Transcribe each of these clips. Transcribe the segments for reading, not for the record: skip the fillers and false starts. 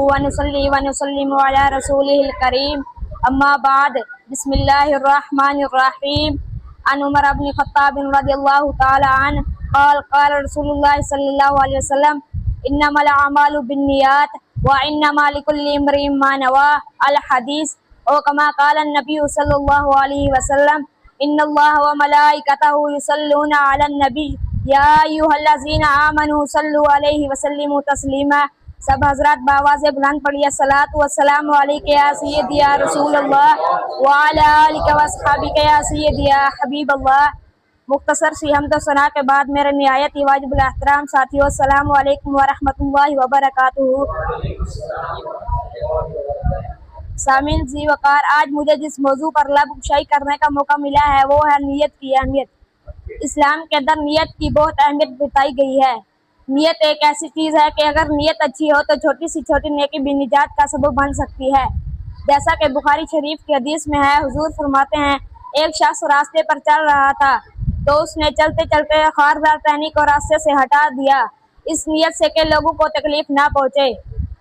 ونصلي ونسلم على رسوله الكريم أما بعد بسم الله الرحمن الرحيم عن عمر بن الخطاب رضي الله تعالى عنه قال رسول الله صلى الله عليه وسلم إنما الأعمال بالنيات وإنما لكل امرئ ما نوى الحديث أو كما قال النبي صلى الله عليه وسلم إن الله وملائكته يصلون على النبي یا ایھا الذین آمنوا صلوا علیہ وسلموا تسلیما۔ سب حضرات بآواز بلند پڑھیے الصلاۃ والسلام علیک یا سیدی یا رسول اللہ وعلی آلک واصحابک یا سیدی یا حبیب اللہ۔ مختصر سی حمد و ثنا کے بعد میرے نہایت ہی واجب الاحترام ساتھیو السلام علیکم ورحمۃ اللہ وبرکاتہ۔ سامعین ذی وقار، آج مجھے جس موضوع پر لب گشائی کرنے کا موقع ملا ہے وہ ہے نیت کی اہمیت۔ اسلام کے اندر نیت کی بہت اہمیت بتائی گئی ہے۔ نیت ایک ایسی چیز ہے کہ اگر نیت اچھی ہو تو چھوٹی سی چھوٹی نیکی بھی نجات کا سبب بن سکتی ہے۔ جیسا کہ بخاری شریف کی حدیث میں ہے، حضور فرماتے ہیں ایک شخص راستے پر چل رہا تھا تو اس نے چلتے چلتے خاردار ٹہنی کو راستے سے ہٹا دیا، اس نیت سے کہ لوگوں کو تکلیف نہ پہنچے۔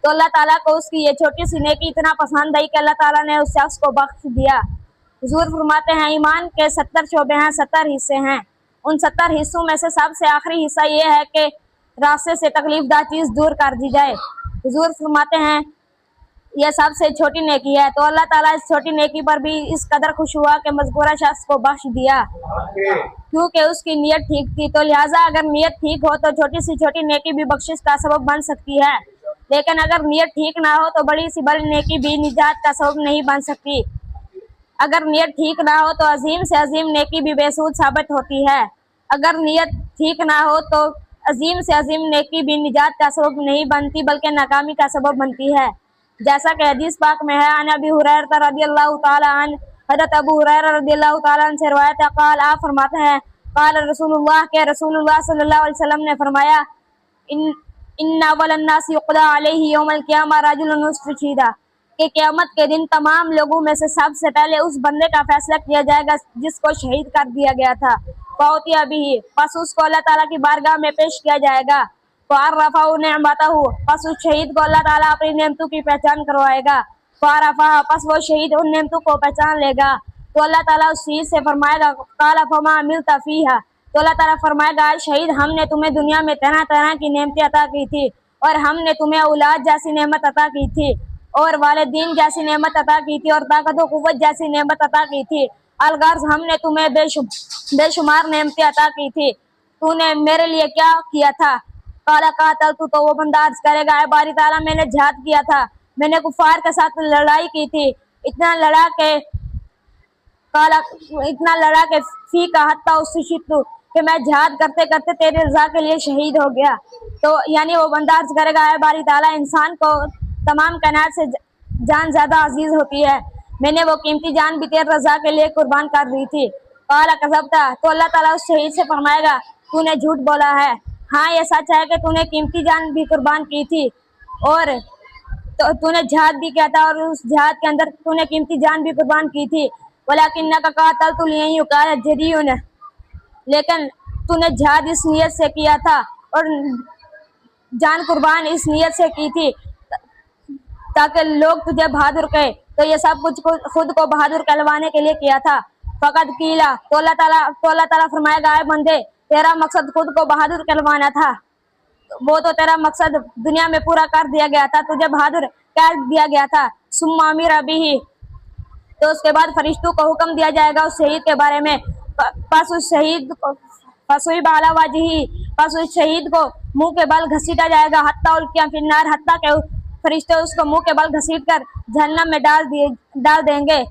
تو اللہ تعالیٰ کو اس کی یہ چھوٹی سی نیکی اتنا پسند آئی کہ اللہ تعالیٰ نے اس شخص کو بخش دیا۔ حضور فرماتے ہیں ایمان کے 70 شعبے ہیں، 70 حصے ہیں۔ ان 70 حصوں میں سے سب سے آخری حصہ یہ ہے کہ راستے سے تکلیف دہ چیز دور کر دی جائے۔ حضور فرماتے ہیں یہ سب سے چھوٹی نیکی ہے۔ تو اللہ تعالیٰ اس چھوٹی نیکی پر بھی اس قدر خوش ہوا کہ مذکورہ شخص کو بخش دیا کیونکہ اس کی نیت ٹھیک تھی۔ تو لہٰذا اگر نیت ٹھیک ہو تو چھوٹی سی چھوٹی نیکی بھی بخشش کا سبب بن سکتی ہے، لیکن اگر نیت ٹھیک نہ ہو تو بڑی سی بڑی نیکی بھی نجات کا سبب نہیں بن سکتی۔ اگر نیت ٹھیک نہ ہو تو عظیم سے عظیم نیکی بھی بے سود ثابت ہوتی ہے۔ اگر نیت ٹھیک نہ ہو تو عظیم سے عظیم نیکی بھی نجات کا سبب نہیں بنتی بلکہ ناکامی کا سبب بنتی ہے۔ جیسا کہ حدیث پاک میں ہے، عن ابی ہریرہ رضی اللہ تعالی عنہ، حضرت ابو ہریرہ رضی اللہ تعالی عنہ سے روایت ہے، قال آپ فرماتے ہیں قال رسول اللہ کہ رسول اللہ صلی اللہ علیہ وسلم نے فرمایا ان اول الناس یقضی علیہ یوم القیامہ رجل استشہد، کہ قیامت کے دن تمام لوگوں میں سے سب سے پہلے اس بندے کا فیصلہ کیا جائے گا جس کو شہید کر دیا گیا تھا۔ فوتی ابھی، پس اس کو اللہ تعالیٰ کی بارگاہ میں پیش کیا جائے گا۔ فعرفہ نعمتہ، پس اس شہید کو اللہ تعالیٰ اپنی نعمتوں کی پہچان کروائے گا۔ فعرفہ، پس وہ شہید ان نعمتوں کو پہچان لے گا تو اللہ تعالیٰ اس شہید سے فرمائے گا قال فما عملت فیہا، تو اللہ تعالیٰ فرمائے گا شہید ہم نے تمہیں دنیا میں طرح طرح کی نعمتیں عطا کی تھی اور ہم نے تمہیں اولاد جیسی نعمت عطا کی تھی اور والدین جیسی نعمت عطا کی تھی اور طاقت و قوت جیسی نعمت عطا کی تھی، الغرض ہم نے تمہیں بے شمار نعمتیں عطا کی تھی، تو نے میرے لیے کیا کیا تھا؟ قال قاتلت، تو وہ بندہ عرض کرے گا اے باری تعالیٰ میں نے جہاد کیا تھا، میں نے کفار کے ساتھ لڑائی کی تھی، اتنا لڑا کہ فی کا حتی استشہدت، کہ میں جہاد کرتے کرتے تیری رضا کے لیے شہید ہو گیا۔ تو یعنی وہ بندہ عرض کرے گا اے باری تعالیٰ انسان کو تمام کائنات سے جان زیادہ عزیز ہوتی ہے، میں نے وہ قیمتی جان بھی تیری رضا کے لیے قربان کر دی تھی۔ قال کذبت، تو اللہ تعالیٰ اس شہید سے فرمائے گا تو نے جھوٹ بولا ہے، ہاں یہ سچ ہے کہ تو نے قیمتی جان بھی قربان کی تھی اور تو نے جہاد بھی کیا تھا اور اس جہاد کے اندر تو نے قیمتی جان بھی قربان کی تھی، ولکنک قاتلت لیقال جری، لیکن تو نے جہاد اس نیت سے کیا تھا اور جان قربان اس نیت سے کی تھی تاکہ لوگ تجھے بہادر کہیں، تو یہ سب کچھ خود کو بہادر کہلوانے کے لیے کیا تھا۔ فقط قیلا، تو اللہ تعالیٰ فرمائے گا اے بندے تیرا مقصد خود کو بہادر کہلوانا تھا، وہ تو تیرا مقصد دنیا میں پورا کر دیا گیا تھا، تجھے بہادر کہہ دیا گیا تھا۔ ثم امر بہ، تو اس کے بعد فرشتوں کو حکم دیا جائے گا اس شہید کے بارے میں، پس اس شہید کو فصیب علی وجہہ، پس اس شہید کو منہ کے بل گھسیٹا جائے گا، حتی القی فی النار، حتیٰ کہ فرشتے اس کو منہ کے بل گھسیٹ کر جہنم میں ڈال دیں گے۔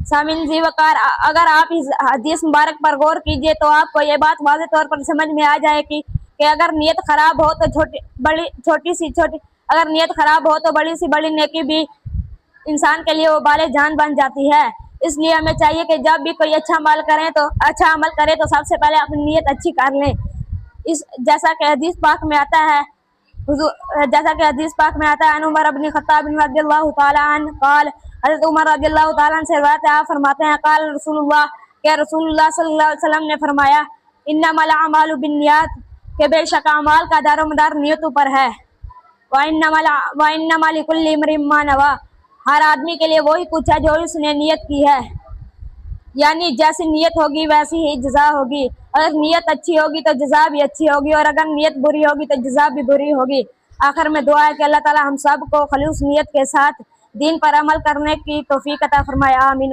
سامعین ذی وقار، اگر آپ اس حدیث مبارک پر غور کیجئے تو آپ کو یہ بات واضح طور پر سمجھ میں آ جائے گی کہ اگر نیت خراب ہو تو نیت خراب ہو تو بڑی سی بڑی نیکی بھی انسان کے لیے وہ بال جان بن جاتی ہے۔ اس لیے ہمیں چاہیے کہ جب بھی کوئی اچھا عمل کرے تو سب سے پہلے اپنی نیت اچھی کر لیں۔ جیسا کہ حدیث پاک میں آتا ہے عن عمر بن الخطاب رضی اللہ تعالی عنہ قال، حضرت عمر رضی اللہ تعالیٰ عنہ سے روایت ہے، آپ فرماتے ہیں قال رسول اللہ، کہ رسول اللہ صلی اللہ علیہ وسلم نے فرمایا انما الاعمال بالنیات، کہ بے شک اعمال کا دار و مدار نیتوں پر ہے۔ وَإِنَّمَا لِكُلِّ امْرِئٍ مَّا نَوَىٰ، ہر آدمی کے لیے وہی کچھ ہے جو اس نے نیت کی ہے، یعنی جیسی نیت ہوگی ویسی ہی جزا ہوگی۔ اگر نیت اچھی ہوگی تو جزا بھی اچھی ہوگی، اور اگر نیت بری ہوگی تو جزا بھی بری ہوگی۔ آخر میں دعا ہے کہ اللہ تعالی ہم سب کو خلوص نیت کے ساتھ دین پر عمل کرنے کی توفیق عطا فرمائے، آمین۔